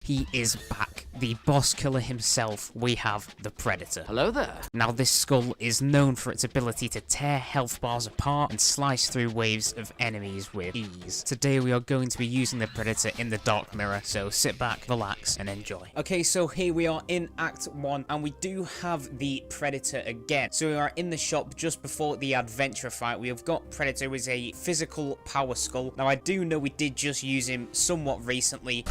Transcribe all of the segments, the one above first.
He is back. The boss killer himself. We have the Predator. Hello there. Now, this Skul is known for its ability to tear health bars apart and slice through waves of enemies with ease. Today, we are going to be using the Predator in the Dark Mirror, so sit back, relax, and enjoy. Okay, so here we are in Act 1, and we do have the Predator again. So we are in the shop just before the adventure fight. We have got Predator as a physical power Skul. Now, I do know we did just use him somewhat recently,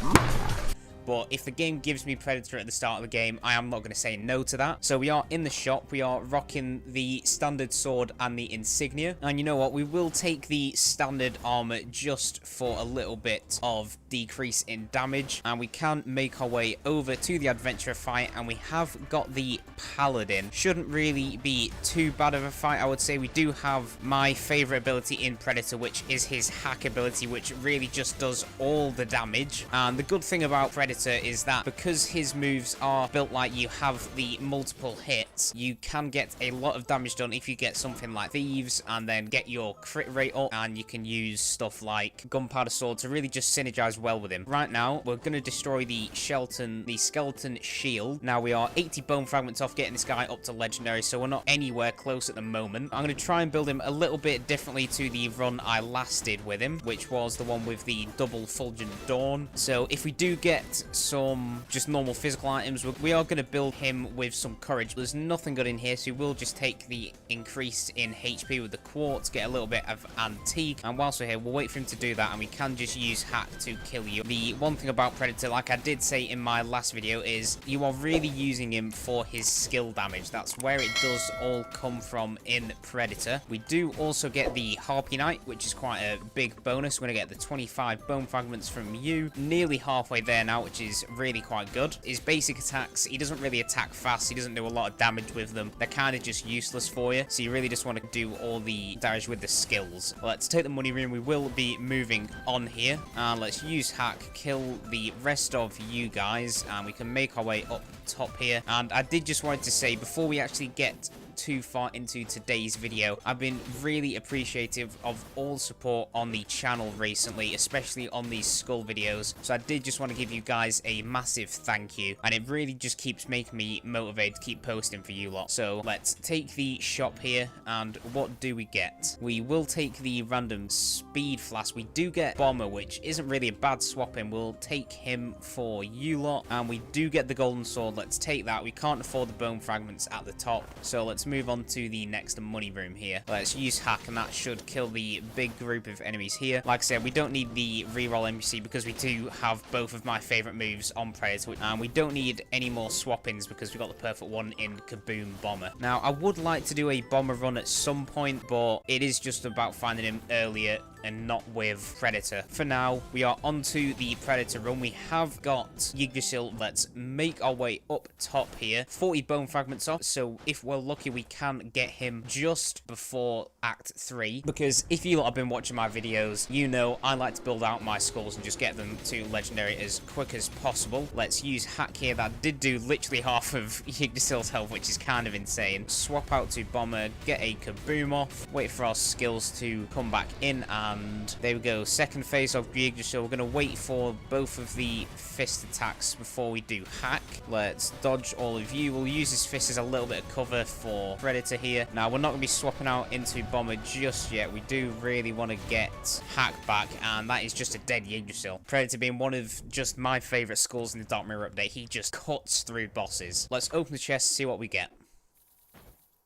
but if the game gives me Predator at the start of the game, I am not going to say no to that. So we are in the shop. We are rocking the standard sword and the insignia. And you know what? We will take the standard armor just for a little bit of decrease in damage. And we can make our way over to the adventure fight. And we have got the paladin. Shouldn't really be too bad of a fight, I would say. We do have my favorite ability in Predator, which is his hack ability, which really just does all the damage. And the good thing about Predator is that because his moves are built like you have the multiple hits, you can get a lot of damage done if you get something like Thieves and then get your crit rate up, and you can use stuff like Gunpowder sword to really just synergize well with him. Right now, we're going to destroy the skeleton shield. Now, we are 80 bone fragments off getting this guy up to legendary, so we're not anywhere close at the moment. I'm going to try and build him a little bit differently to the run I last did with him, which was the one with the double fulgent dawn. So if we do get some just normal physical items, we are going to build him with some courage. There's nothing good in here, so we'll just take the increase in HP with the quartz, get a little bit of antique, and whilst we're here, we'll wait for him to do that, and we can just use hack to kill you. The one thing about Predator, like I did say in my last video, is you are really using him for his skill damage. That's where it does all come from in Predator. We do also get the Harpy Knight, which is quite a big bonus. We're going to get the 25 bone fragments from you. Nearly halfway there now, which is really quite good. His basic attacks, he doesn't really attack fast. He doesn't do a lot of damage with them. They're kind of just useless for you. So you really just want to do all the damage with the skills. Let's take the money room. We will be moving on here. And let's use hack, kill the rest of you guys. And we can make our way up top here. And I did just want to say, before we actually get too far into today's video, I've been really appreciative of all support on the channel recently, especially on these Skul videos. So I did just want to give you guys a massive thank you, and it really just keeps making me motivated to keep posting for you lot. So let's take the shop here, and what do we get? We will take the random speed flask. We do get bomber, which isn't really a bad swap in. We'll take him for you lot, and we do get the golden sword. Let's take that. We can't afford the bone fragments at the top, so let's move on to the next money room here. Let's use hack, and that should kill the big group of enemies here. Like I said, we don't need the reroll NPC because we do have both of my favorite moves on Predator, and we don't need any more swap-ins because we got the perfect one in Kaboom Bomber. Now, I would like to do a bomber run at some point, but it is just about finding him earlier and not with Predator. For now, we are onto the Predator run. We have got Yggdrasil. Let's make our way up top here. 40 bone fragments off, so if we're lucky, we can get him just before Act 3. Because if you lot have been watching my videos, you know I like to build out my Skuls and just get them to legendary as quick as possible. Let's use hack here. That did do literally half of Yggdrasil's health, which is kind of insane. Swap out to bomber, get a Kaboom off, wait for our skills to come back in, and there we go. Second phase of Yggdrasil. We're going to wait for both of the fist attacks before we do hack. Let's dodge all of you. We'll use his fist as a little bit of cover for Predator here. Now, we're not going to be swapping out into bomber just yet. We do really want to get hack back, and that is just a dead Yggdrasil. Predator being one of just my favorite Skuls in the Dark Mirror update. He just cuts through bosses. Let's open the chest, see what we get.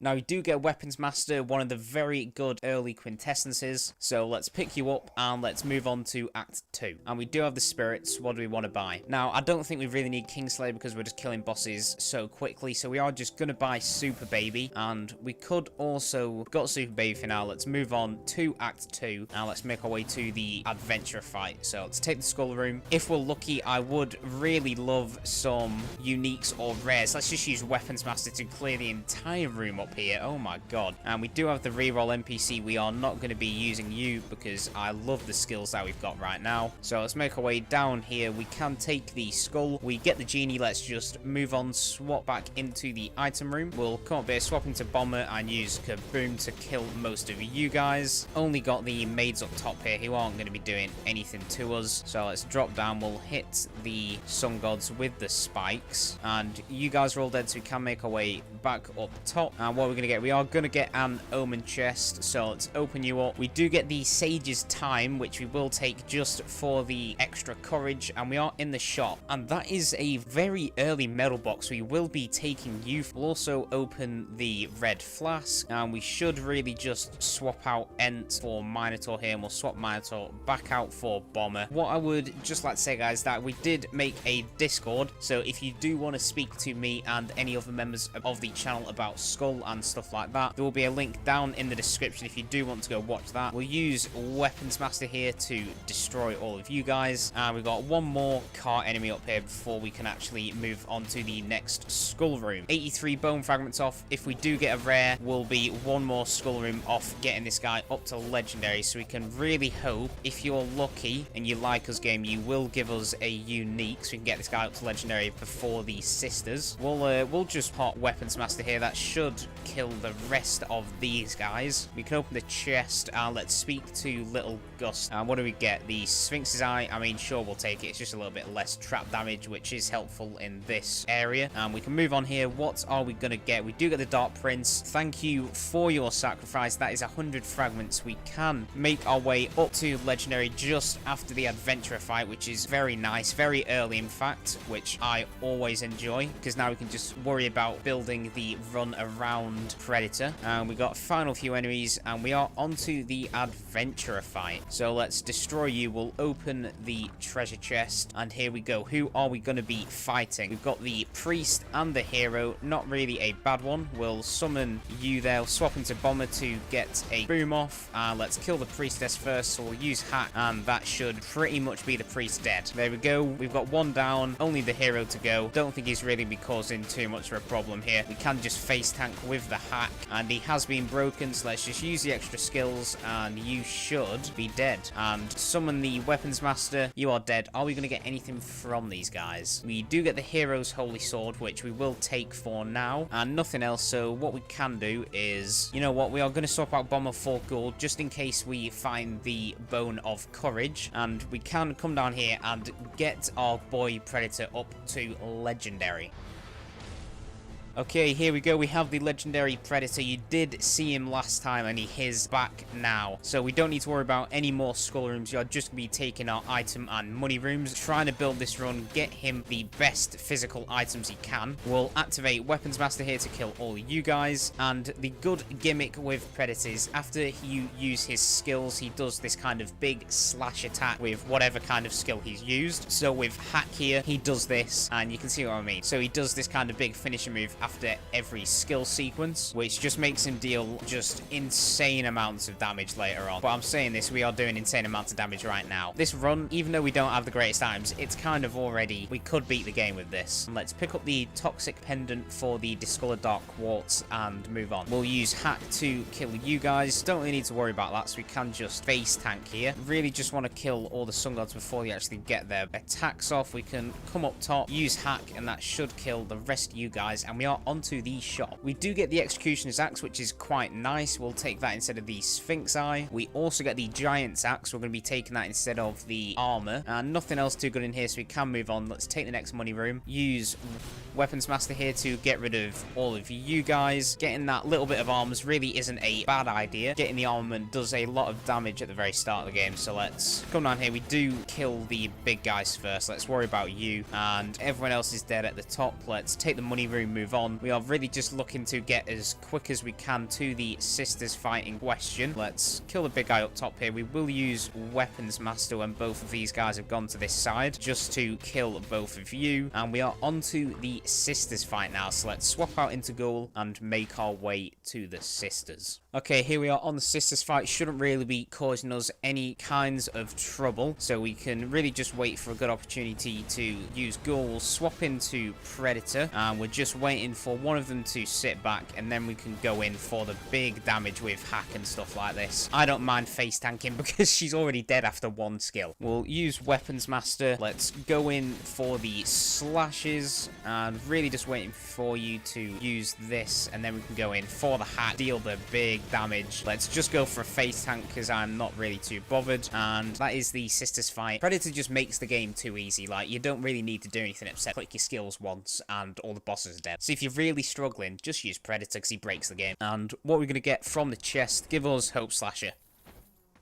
Now, you do get Weapons Master, one of the very good early quintessences. So let's pick you up and let's move on to Act 2. And we do have the spirits. What do we want to buy? Now, I don't think we really need Kingslayer because we're just killing bosses so quickly. So we are just going to buy Super Baby. And we could also... got Super Baby for now. Let's move on to Act 2. Now, let's make our way to the adventure fight. So let's take the Skul room. If we're lucky, I would really love some uniques or rares. Let's just use Weapons Master to clear the entire room up top here. Oh my god. And we do have the reroll NPC. We are not going to be using you because I love the skills that we've got right now. So let's make our way down here. We can take the skull. We get the genie. Let's just move on, swap back into the item room. We'll come up here, swap into bomber, and use kaboom to kill most of you guys. Only got the maids up top here who aren't going to be doing anything to us. So let's drop down. We'll hit the sun gods with the spikes. And you guys are all dead, so we can make our way back up top. And what we're going to get, we are going to get an omen chest. So let's open you up. We do get the sage's time, which we will take just for the extra courage. And we are in the shop. And that is a very early medal box. We will be taking youth. We'll also open the red flask. And we should really just swap out Ent for Minotaur here. And we'll swap Minotaur back out for Bomber. What I would just like to say, guys, that we did make a Discord. So if you do want to speak to me and any other members of the channel about Skul and stuff like that, there will be a link down in the description if you do want to go watch that. We'll use Weapons Master here to destroy all of you guys. And we've got one more car enemy up here before we can actually move on to the next skull room. 83 bone fragments off. If we do get a rare, we'll be one more skull room off getting this guy up to legendary. So we can really hope, if you're lucky and you like us, game, you will give us a unique so we can get this guy up to legendary before the sisters. We'll just pop Weapons Master here. That should kill the rest of these guys. We can open the chest and let's speak to Little Gus. And what do we get? The Sphinx's Eye. I mean, sure, we'll take it. It's just a little bit less trap damage, which is helpful in this area. And we can move on here. What are we going to get? We do get the Dark Prince. Thank you for your sacrifice. That is 100 fragments. We can make our way up to legendary just after the adventurer fight, which is very nice. Very early, in fact, which I always enjoy because now we can just worry about building the run around Predator. And we got a final few enemies and we are onto the adventurer fight. So let's destroy you. We'll open the treasure chest and here we go. Who are we going to be fighting? We've got the priest and the hero. Not really a bad one. We'll summon you there. We'll swap into bomber to get a boom off. Let's kill the priestess first. So we'll use hack and that should pretty much be the priest dead. There we go. We've got one down. Only the hero to go. Don't think he's really be causing too much of a problem here. We can just face tank with the hack and he has been broken. So let's just use the extra skills and you should be dead. And summon the weapons master. You are dead. Are we going to get anything from these guys? We do get the hero's holy sword, which we will take for now and nothing else. So what we can do is, you know what, we are going to swap out bomber for gold just in case we find the bone of courage, and we can come down here and get our boy Predator up to legendary. Okay, here we go. We have the legendary Predator. You did see him last time and he is back now. So we don't need to worry about any more skull rooms. You're just going to be taking our item and money rooms, trying to build this run, get him the best physical items he can. We'll activate Weapons Master here to kill all you guys. And the good gimmick with Predators, after you use his skills, he does this kind of big slash attack with whatever kind of skill he's used. So with hack here, he does this and you can see what I mean. So he does this kind of big finisher move after every skill sequence, which just makes him deal just insane amounts of damage later on. But I'm saying this, we are doing insane amounts of damage right now. This run, even though we don't have the greatest items, it's kind of already, we could beat the game with this. And let's pick up the toxic pendant for the discolored dark quartz and move on. We'll use hack to kill you guys. Don't really need to worry about that, so we can just face tank here. Really just want to kill all the sun gods before they actually get their attacks off. We can come up top, use hack, and that should kill the rest of you guys. And we are onto the shop. We do get the executioner's axe, which is quite nice. We'll take that instead of the Sphinx Eye. We also get the giant's axe. We're going to be taking that instead of the armor, and nothing else too good in here, so we can move on. Let's take the next money room. Use Weapons Master here to get rid of all of you guys. Getting that little bit of armors really isn't a bad idea. Getting the armament does a lot of damage at the very start of the game, so let's come down here. We do kill the big guys first. Let's worry about you, and everyone else is dead at the top. Let's take the money room, move on. We are really just looking to get as quick as we can to the sisters fight in question. Let's kill the big guy up top here. We will use Weapons Master when both of these guys have gone to this side, just to kill both of you. And we are onto the sisters fight now, so let's swap out into goal and make our way to the sisters. Okay, here we are on the sisters fight. Shouldn't really be causing us any kinds of trouble, so we can really just wait for a good opportunity to use goal. We'll swap into Predator, and we're just waiting waiting for one of them to sit back, and then we can go in for the big damage with hack and stuff like this. I don't mind face tanking because she's already dead after one skill. We'll use Weapons Master. Let's go in for the slashes, and really just waiting for you to use this, and then we can go in for the hack, deal the big damage. Let's just go for a face tank because I'm not really too bothered, and that is the Sisters fight. Predator just makes the game too easy. Like, you don't really need to do anything except click your skills once and all the bosses are dead. So if you're really struggling, just use Predator because he breaks the game. And what we're going to get from the chest, give us Hope Slasher.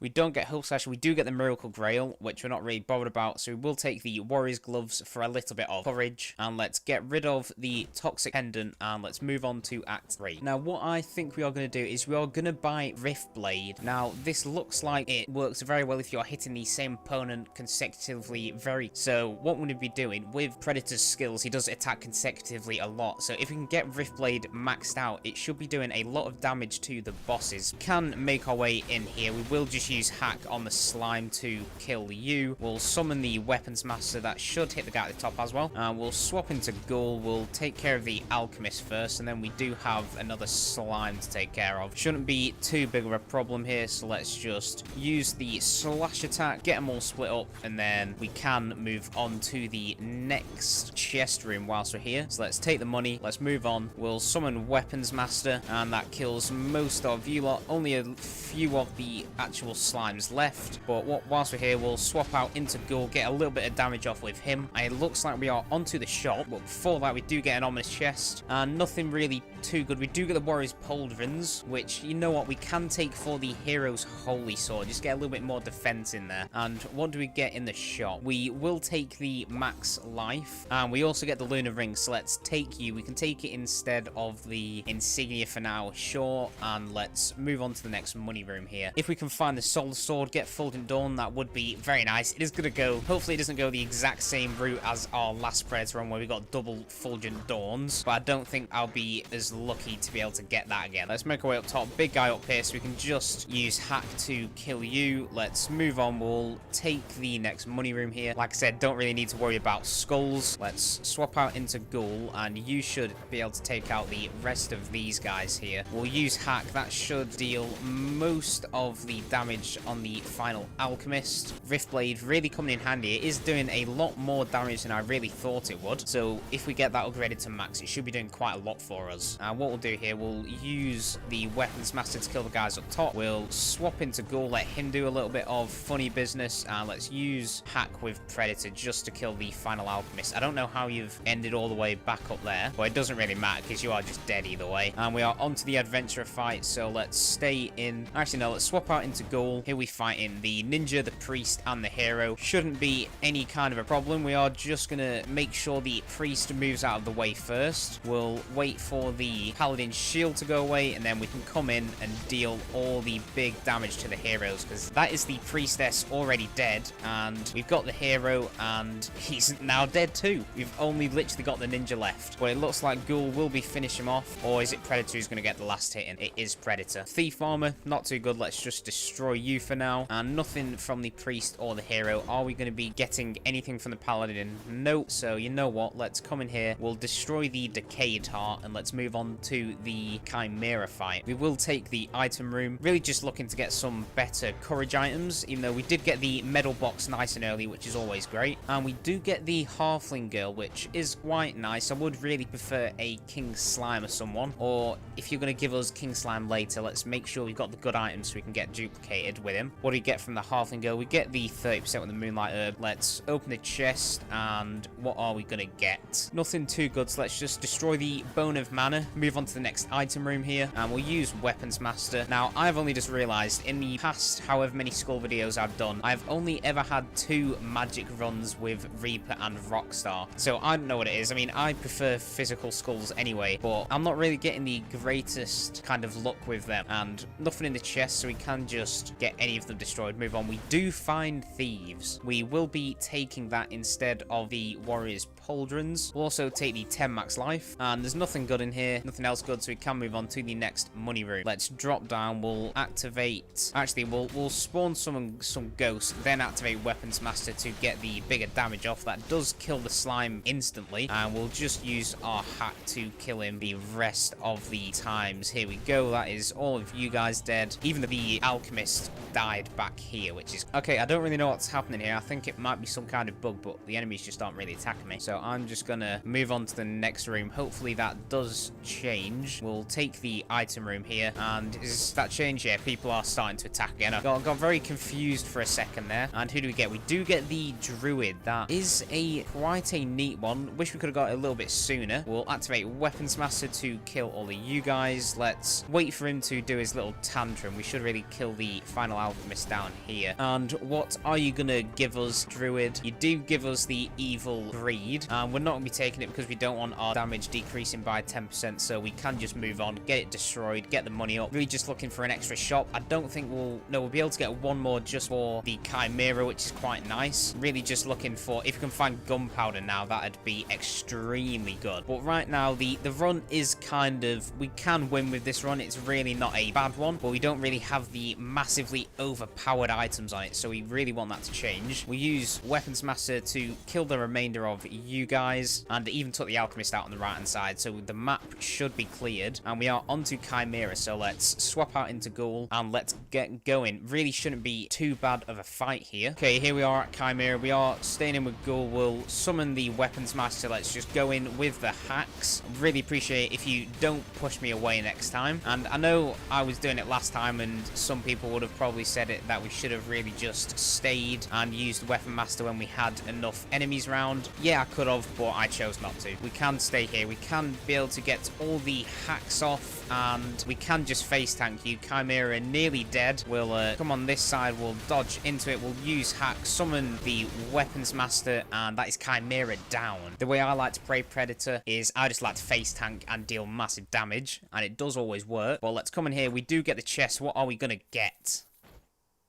We don't get Hope Slasher, we do get the Miracle Grail, which we're not really bothered about, so we will take the Warrior's Gloves for a little bit of courage, and let's get rid of the Toxic Pendant, and let's move on to Act 3. Now, what I think we are going to do is we are going to buy Rift Blade. Now, this looks like it works very well if you're hitting the same opponent consecutively So, what we're going to be doing with Predator's skills, he does attack consecutively a lot, so if we can get Rift Blade maxed out, it should be doing a lot of damage to the bosses. Can make our way in here, we will just use hack on the slime to kill you. We'll summon the Weapons Master, that should hit the guy at the top as well. We'll swap into Ghoul, we'll take care of the Alchemist first, and then we do have another slime to take care of. Shouldn't be too big of a problem here, so let's just use the slash attack, get them all split up, and then we can move on to the next chest room whilst we're here. So let's take the money, let's move on. We'll summon Weapons Master, and that kills most of you lot. Only a few of the actual slimes left, but whilst we're here, we'll swap out into Ghoul, get a little bit of damage off with him. It looks like we are onto the shop, but before that we do get an ominous chest, and nothing really too good. We do get the Warrior's Pauldrons, which, you know what, we can take for the Hero's Holy Sword, just get a little bit more defense in there. And what do we get in the shop? We will take the Max Life, and we also get the Lunar Ring, so let's take you. We can take it instead of the Insignia for now, sure, and let's move on to the next money room here. If we can find the Soul Sword, get Fulgent Dawn, that would be very nice. It is going to go, hopefully it doesn't go the exact same route as our last Predator run where we got double Fulgent Dawns, but I don't think I'll be as lucky to be able to get that again. Let's make our way up top. Big guy up here, so we can just use hack to kill you. Let's move on. We'll take the next money room here. Like I said, don't really need to worry about skulls. Let's swap out into Ghoul, and you should be able to take out the rest of these guys here. We'll use hack. That should deal most of the damage on the final Alchemist. Rift Blade really coming in handy. It is doing a lot more damage than I really thought it would, so if we get that upgraded to max, it should be doing quite a lot for us. What we'll do here, we'll use the Weapons Master to kill the guys up top. We'll swap into Ghoul, let him do a little bit of funny business, and let's use hack with Predator just to kill the final Alchemist. I don't know how you've ended all the way back up there, but it doesn't really matter because you are just dead either way. And we are onto the Adventurer fight, so let's stay in. Actually, no, let's swap out into Ghoul. Here we fight in the Ninja, the Priest, and the Hero. Shouldn't be any kind of a problem. We are just going to make sure the Priest moves out of the way first. We'll wait for the Paladin's shield to go away, and then we can come in and deal all the big damage to the heroes, because that is the Priestess already dead, and we've got the Hero, and he's now dead too. We've only literally got the Ninja left. Well, it looks like Ghoul will be finishing him off, or is it Predator who's going to get the last hit in? It is Predator. Thief armor, not too good. Let's just destroy you for now, and nothing from the Priest or the Hero. Are we going to be getting anything from the Paladin? Nope. So you know what, let's come in here, we'll destroy the Decayed Heart, and let's move on to the Chimera fight. We will take the item room, really just looking to get some better courage items, even though we did get the medal box nice and early, which is always great, and we do get the Halfling Girl, which is quite nice. I would really prefer a King Slime or someone, or if you're going to give us King Slime later, let's make sure we've got the good items so we can get duplicated with him. What do we get from the Halfling Girl? We get the 30% with the Moonlight Herb. Let's open the chest, and what are we going to get? Nothing too good, so let's just destroy the Bone of Mana, move on to the next item room here, and we'll use Weapons Master. Now, I've only just realized in the past however many Skull videos I've done, I've only ever had 2 magic runs with Reaper and Rockstar, so I don't know what it is. I mean, I prefer physical skulls anyway, but I'm not really getting the greatest kind of luck with them, and nothing in the chest, so we can just just get any of them destroyed, move on. We do find Thieves. We will be taking that instead of the Warriors Pauldrons. We'll also take the 10 max life, and there's nothing good in here, nothing else good, so we can move on to the next money room. Let's drop down. We'll activate, actually we'll spawn some ghosts, then activate Weapons Master to get the bigger damage off. That does kill the slime instantly, and we'll just use our hack to kill him the rest of the times. Here we go. That is all of you guys dead. Even the alchemist died back here, which is okay. I don't really know what's happening here. I think it might be some kind of bug, but the enemies just aren't really attacking me, so I'm just gonna move on to the next room. Hopefully that does change. We'll take the item room here, and is that change? Yeah, people are starting to attack again. I got very confused for a second there. And who do we get? We do get the druid. That is quite a neat one. Wish we could have got it a little bit sooner. We'll activate Weapons Master to kill all of you guys. Let's wait for him to do his little tantrum. We should really kill the final alchemist down here. And what are you gonna give us, druid? You do give us the evil greed, and we're not gonna be taking it because we don't want our damage decreasing by 10%, so we can just move on, get it destroyed, get the money up. Really just looking for an extra shop. I don't think we'll be able to get one more just for the chimera, which is quite nice. Really just looking for, if you can find gunpowder now, that'd be extremely good. But right now the run is kind of, we can win with this run. It's really not a bad one, but we don't really have the massively overpowered items on it, so we really want that to change. We use Weapons Master to kill the remainder of you guys, and even took the alchemist out on the right hand side, so the map should be cleared, and we are onto chimera. So let's swap out into ghoul and let's get going. Really shouldn't be too bad of a fight here. Okay, here we are at chimera. We are staying in with ghoul. We'll summon the Weapons Master. Let's just go in with the hacks. Really appreciate if you don't push me away next time. And I know I was doing it last time, and some people would have probably said it that we should have really just stayed and used Weapon Master when we had enough enemies around. Yeah, I could have, but I chose not to. We can stay here. We can be able to get all the hacks off, and we can just face tank you. Chimera nearly dead. We'll come on this side. We'll dodge into it. We'll use hack, summon the Weapons Master, and that is chimera down. The way I like to play Predator is I just like to face tank and deal massive damage, and it does always work. But let's come in here. We do get the chest. What are we gonna get?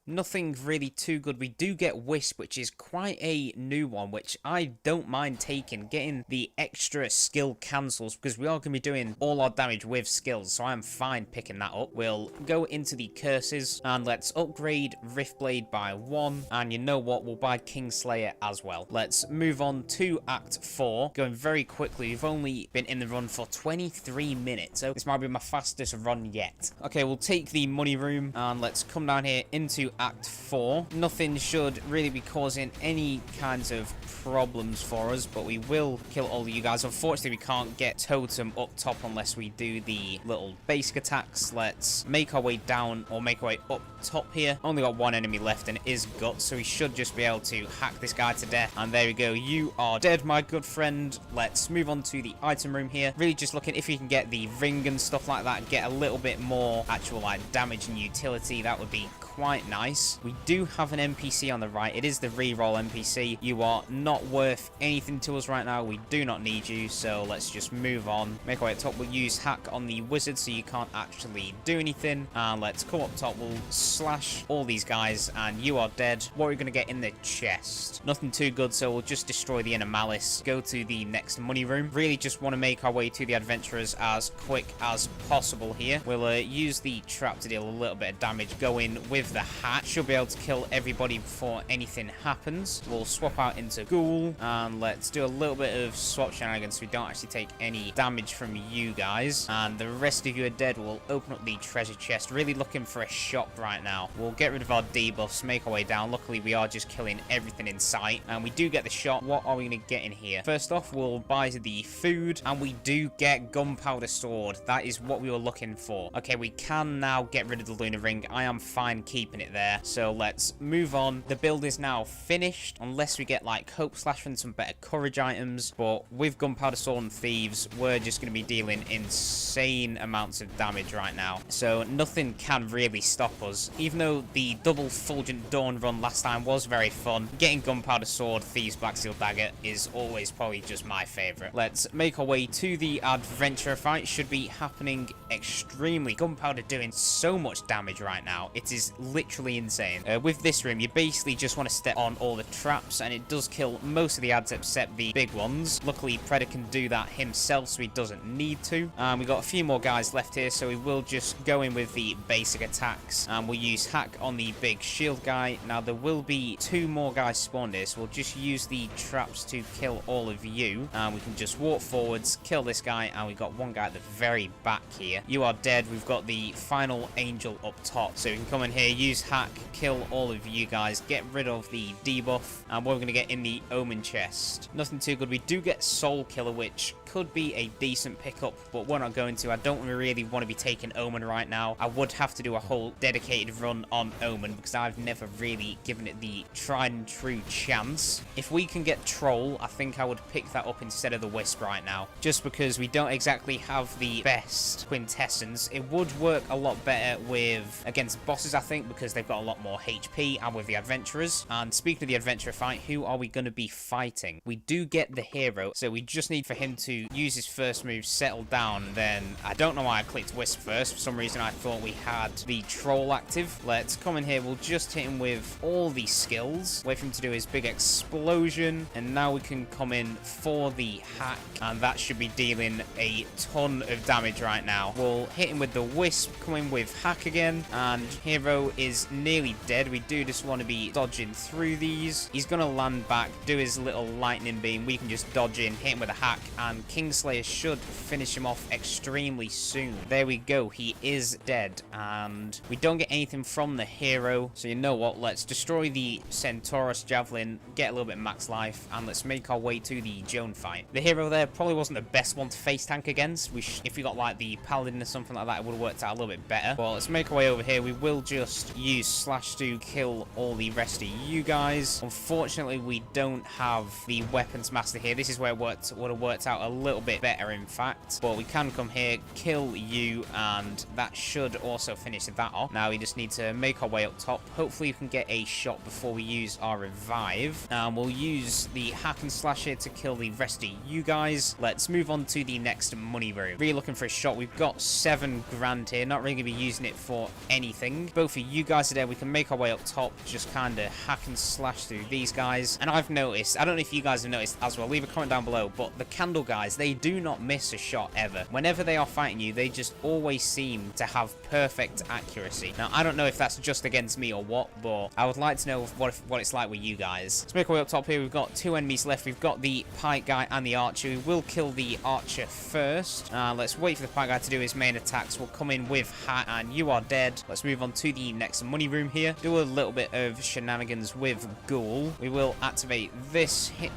Nothing really too good. We do get Wisp, which is quite a new one, which I don't mind taking. Getting the extra skill cancels, because we are going to be doing all our damage with skills, so I'm fine picking that up. We'll go into the curses, and let's upgrade Riftblade by 1. And you know what? We'll buy Kingslayer as well. Let's move on to Act 4. Going very quickly. We've only been in the run for 23 minutes, so this might be my fastest run yet. Okay, we'll take the money room, and let's come down here into Act 4. Nothing should really be causing any kinds of problems for us, but we will kill all of you guys. Unfortunately, we can't get totem up top unless we do the little basic attacks. Let's make our way down, or make our way up top here. Only got one enemy left, and it is Guts, so we should just be able to hack this guy to death. And there we go. You are dead, my good friend. Let's move on to the item room here. Really just looking if we can get the ring and stuff like that, get a little bit more actual like damage and utility. That would be quite nice. We do have an NPC on the right. It is the reroll NPC. You are not worth anything to us right now. We do not need you, so let's just move on. Make our way up top. We'll use hack on the wizard so you can't actually do anything. And let's come up top. We'll slash all these guys, and you are dead. What are we going to get in the chest? Nothing too good, so we'll just destroy the inner malice. Go to the next money room. Really just want to make our way to the adventurers as quick as possible here. We'll use the trap to deal a little bit of damage. Go in with the hat. Should be able to kill everybody before anything happens. We'll swap out into ghoul, and let's do a little bit of swap shenanigans so we don't actually take any damage from you guys, and the rest of you are dead. We'll open up the treasure chest. Really looking for a shop right now. We'll get rid of our debuffs, make our way down. Luckily we are just killing everything in sight, and we do get the shop. What are we going to get in here? First off, we'll buy the food, and we do get gunpowder sword. That is what we were looking for. Okay, we can now get rid of the lunar ring. I am fine keeping it there, so let's move on. The build is now finished, unless we get like hope slash and some better courage items, but with gunpowder sword and thieves, we're just going to be dealing insane amounts of damage right now, so nothing can really stop us. Even though the double fulgent dawn run last time was very fun, getting gunpowder sword, thieves, black steel dagger is always probably just my favorite. Let's make our way to the adventurer fight. Should be happening extremely. Gunpowder doing so much damage right now. It is literally actually insane. With this room, you basically just want to step on all the traps, and it does kill most of the ads except the big ones. Luckily, Predator can do that himself, so he doesn't need to. We've got a few more guys left here, so we will just go in with the basic attacks, and we'll use hack on the big shield guy. Now, there will be 2 more guys spawned here, so we'll just use the traps to kill all of you, and we can just walk forwards, kill this guy, and we've got one guy at the very back here. You are dead. We've got the final angel up top, so we can come in here, use hack, kill all of you guys, get rid of the debuff, and what we're going to get in the omen chest. Nothing too good. We do get soul killer, which could be a decent pickup, but we're not going to. I don't really want to be taking omen right now. I would have to do a whole dedicated run on omen because I've never really given it the tried and true chance. If we can get troll, I think I would pick that up instead of the wisp right now, just because we don't exactly have the best quintessence. It would work a lot better with against bosses, I think, because they've got a lot more HP, and with the adventurers. And speaking of the adventurer fight, who are we going to be fighting? We do get the hero, so we just need for him to use his first move, settle down. Then I don't know why I clicked wisp first. For some reason I thought we had the troll active. Let's come in here. We'll just hit him with all the skills, wait for him to do his big explosion, and now we can come in for the hack, and that should be dealing a ton of damage right now. We'll hit him with the wisp, come in with hack again, and hero is nearly dead. We do just want to be dodging through these. He's gonna land back, do his little lightning beam. We can just dodge in, hit him with a hack, and Kingslayer should finish him off extremely soon. There we go. He is dead, and we don't get anything from the hero, so you know what, let's destroy the Centaurus javelin, get a little bit max life, and let's make our way to the Joan Fight. The hero there probably wasn't the best one to face tank against. If we got like the paladin or something like that, it would have worked out a little bit better. Well, let's make our way over here. We will just use slash to kill all the rest of you guys. Unfortunately, we don't have the weapons master here. This is where it would have worked out a little bit better, in fact, but we can come here, kill you, and that should also finish that off. Now we just need to make our way up top. Hopefully we can get a shot before we use our revive, and we'll use the hack and slash here to kill the rest of you guys. Let's move on to the next money room. Really looking for a shot. We've got 7 grand here, not really gonna be using it for anything. Both of you guys are there. We can make our way up top, just kind of hack and slash through these guys. And I've noticed, I don't know if you guys have noticed as well, leave a comment down below, but the candle guys, they do not miss a shot ever. Whenever they are fighting you, they just always seem to have perfect accuracy. Now, I don't know if that's just against me or what, but I would like to know what it's like with you guys. Let's make our way up top here. We've got 2 enemies left. We've got the pike guy and the archer. We will kill the archer first. Let's wait for the pike guy to do his main attacks. We'll come in with hat, and you are dead. Let's move on to the next money room here. Do a little bit of shenanigans with Ghoul. We will activate this, hit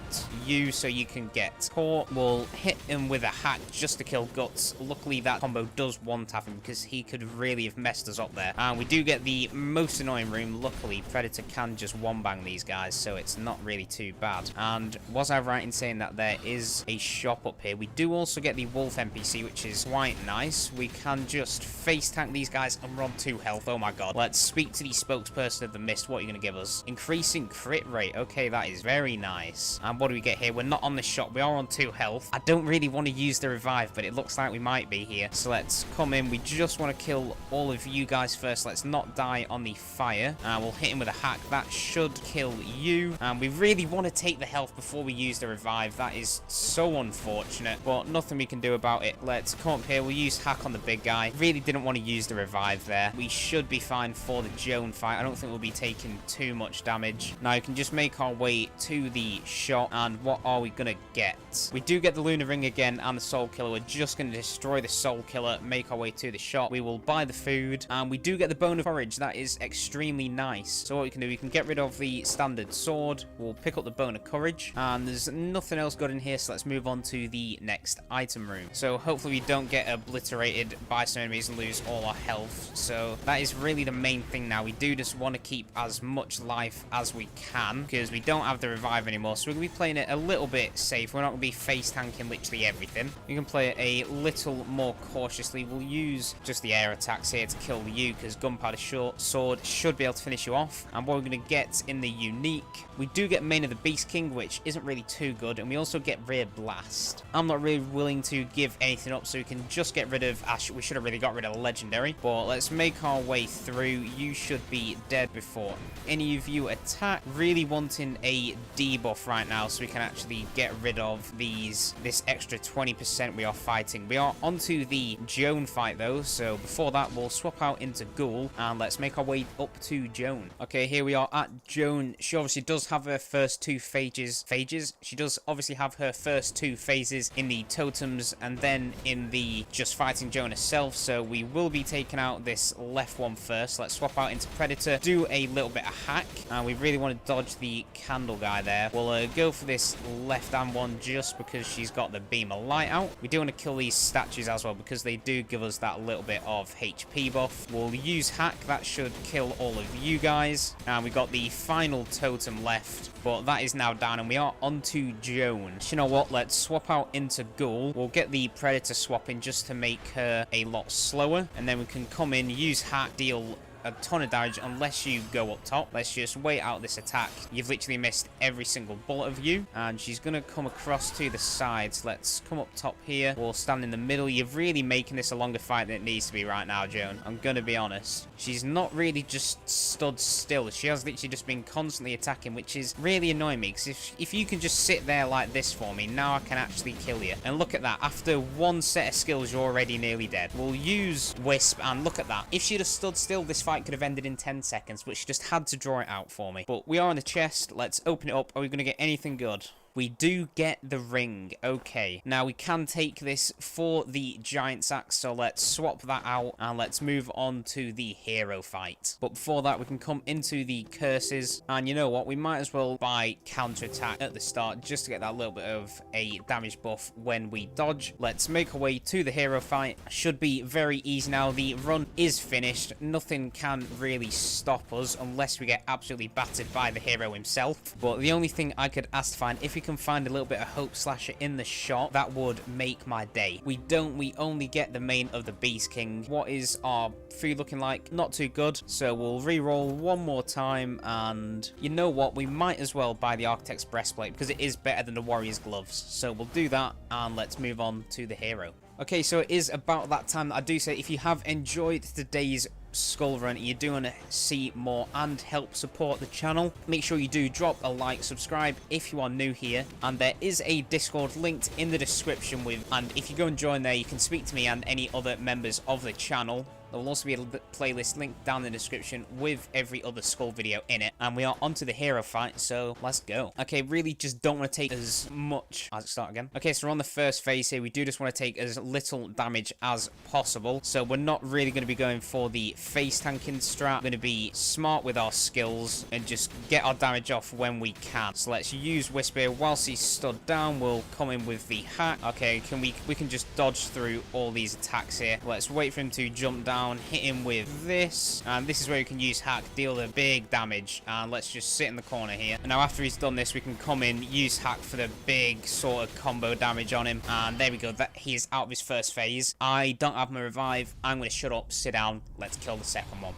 you so you can get caught. We'll hit him with a hack just to kill Guts. Luckily, that combo does one-tap him because he could really have messed us up there. And we do get the most annoying room. Luckily, Predator can just one-bang these guys, so it's not really too bad. And was I right in saying that there is a shop up here? We do also get the wolf NPC, which is quite nice. We can just face tank these guys, and we're on 2 health. Oh my god. Let's speak to the spokesperson of the mist. What are you going to give us? Increasing crit rate. Okay, that is very nice. And what do we get here? We're not on the shop. We are on 2 health. I don't really want to use the revive, but it looks like we might be here. So let's come in. We just want to kill all of you guys first. Let's not die on the fire. We'll hit him with a hack. That should kill you. And we really want to take the health before we use the revive. That is so unfortunate, but nothing we can do about it. Let's come up here. We'll use hack on the big guy. Really didn't want to use the revive there. We should be fine for the Joan fight. I don't think we'll be taking too much damage. Now, you can just make our way to the shop, and what are we going to get? We do get the Lunar Ring again and the Soul Killer. We're just going to destroy the Soul Killer, make our way to the shop. We will buy the food, and we do get the Bone of Courage. That is extremely nice. So what we can do, we can get rid of the standard sword. We'll pick up the Bone of Courage, and there's nothing else good in here, so let's move on to the next item room. So hopefully we don't get obliterated by some enemies and lose all our health. So that is really the main thing now. We do just want to keep as much life as we can because we don't have the revive anymore. So we're going to be playing it a little bit safe. We're not going to be face tanking literally everything. We can play it a little more cautiously. We'll use just the air attacks here to kill you because Gunpowder sword should be able to finish you off. And what we're going to get in the unique, we do get Mane of the Beast King, which isn't really too good. And we also get Rear Blast. I'm not really willing to give anything up, so we can just get rid of we should have really got rid of the legendary, but let's make our way through. You should be dead before any of you attack. Really wanting a debuff right now so we can actually get rid of this extra 20% we are fighting. We are onto the Joan fight though, so before that we'll swap out into Ghoul and let's make our way up to Joan. Okay, here we are at Joan. She obviously does have her first two phases. She does obviously have her first two phases in the totems and then in the just fighting Joan herself, so we will be taking out this left one first. Let's swap out into Predator, do a little bit of hack, and we really want to dodge the candle guy there. We'll go for this left hand one just because she's got the beam of light out. We do want to kill these statues as well because they do give us that little bit of HP buff. We'll use hack, that should kill all of you guys, and we got the final totem left, but that is now down and we are onto Joan. You know what, let's swap out into Ghoul. We'll get the Predator swap in just to make her a lot slower, and then we can come in, use hack, deal a ton of damage unless you go up top. Let's just wait out this attack. You've literally missed every single bullet of you, and she's gonna come across to the sides. Let's come up top here. We'll stand in the middle. You're really making this a longer fight than it needs to be right now, Joan. I'm gonna be honest. She's not really just stood still. She has literally just been constantly attacking, which is really annoying me, because if you can just sit there like this for me, now I can actually kill you. And look at that. After one set of skills, you're already nearly dead. We'll use Wisp, and look at that. If she'd have stood still, this fight could have ended in 10 seconds, but she just had to draw it out for me. But we are in the chest. Let's open it up. Are we going to get anything good? We do get the ring. Okay. Now we can take this for the giant's axe, so let's swap that out and let's move on to the hero fight. But before that, we can come into the curses, and you know what? We might as well buy counterattack at the start just to get that little bit of a damage buff when we dodge. Let's make our way to the hero fight. Should be very easy now. The run is finished. Nothing can really stop us unless we get absolutely battered by the hero himself. But the only thing I could ask to find, if we can find a little bit of hope slasher in the shop, that would make my day. We only get the main of the Beast King. What is our food looking like? Not too good, so we'll re-roll one more time, and you know what, we might as well buy the Architect's breastplate because it is better than the warrior's gloves. So we'll do that, and let's move on to the hero. Okay, so it is about that time that I do say, if you have enjoyed today's Skul run, you do want to see more and help support the channel, make sure you do drop a like, subscribe if you are new here, and there is a Discord linked in the description and if you go and join there, you can speak to me and any other members of the channel. There will also be a playlist linked down in the description with every other Skul video in it. And we are onto the hero fight, so let's go. Okay, really just don't want to take as much... Let's start again. Okay, so we're on the first phase here. We do just want to take as little damage as possible. So we're not really going to be going for the face tanking strat. We're going to be smart with our skills and just get our damage off when we can. So let's use Whisper. Whilst he's stood down, we'll come in with the hack. Okay, we can just dodge through all these attacks here. Let's wait for him to jump down. Hit him with this, and this is where you can use hack, deal the big damage, and let's just sit in the corner here. And now after he's done this, we can come in, use hack for the big sort of combo damage on him, and there we go. That he is out of his first phase. I don't have my revive. I'm going to shut up, sit down, let's kill the second one.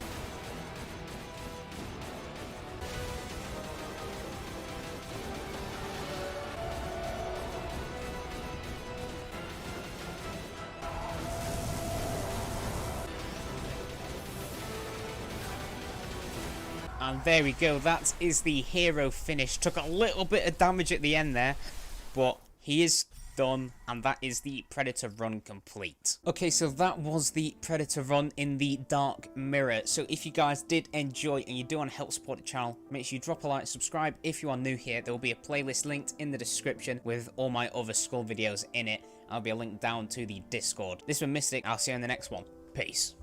And there we go, that is the hero finish. Took a little bit of damage at the end there, but he is done, and that is the Predator run complete. Okay, so that was the Predator run in the Dark Mirror. So if you guys did enjoy and you do want to help support the channel, make sure you drop a like, subscribe if you are new here. There will be a playlist linked in the description with all my other Skul videos in it. I'll be a link down to the Discord. This has been Mystic. I'll see you in the next one. Peace.